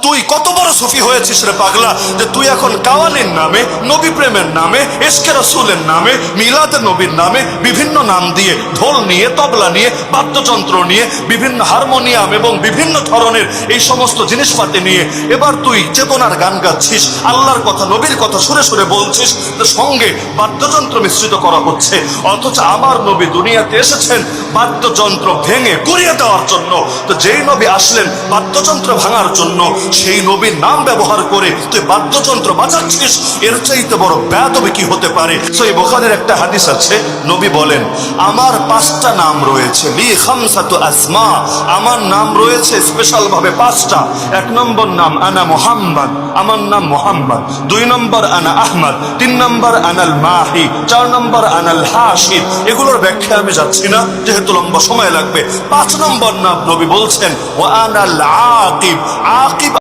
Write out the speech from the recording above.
তুই কত বড় সুফি হয়েছিস রে পাগলা, যে তুই এখন কাওয়ালির নামে, নবী প্রেমের নামে, ইশকে রাসূলের নামে, মিলাদে নবীর নামে বিভিন্ন নাম দিয়ে, ঢোল নিয়ে, তবলা নিয়ে, বাদ্যযন্ত্র নিয়ে, বিভিন্ন হারমোনিয়াম এবং বিভিন্ন ধরনের এই সমস্ত জিনিসপাতি নিয়ে এবার তুই চেতনার গান গাচ্ছিস, আল্লাহর কথা নবীর কথা সুরে সুরে বলছিস, সঙ্গে বাদ্যযন্ত্র মিশ্রিত করা হচ্ছে। অথচ আমার নবী দুনিয়াতে এসেছেন বাদ্যযন্ত্র ভেঙে গুড়িয়ে দেওয়ার জন্য। তো যেই নবী আসলেন বাদ্যযন্ত্র ভাঙার জন্য, সেই নবীর নাম ব্যবহার করে তুই বাদ্যযন্ত্র বাজাচ্ছিস, এর চাইতে বড় বেয়াদবি কি হতে পারে? সহিহ বুখারীর একটা হাদিস আছে, নবী বলেন, আমার 5টা নাম রয়েছে, লি খামসাতু আসমা, আমার নাম রয়েছে স্পেশাল ভাবে 5টা। 1 নম্বর নাম আনা মুহাম্মদ, আমার নাম মুহাম্মদ। 2 নম্বর আনা আহমদ, 3 নম্বর আনাল মাহি, 4 নম্বর আনাল হাশির। এগুলোর ব্যাখ্যা আমি যাচ্ছি না, যেহেতু লম্বা সময় লাগবে। 5 নম্বর নাম নবী বলছেন ওয়া আনাল আকিব, আকিব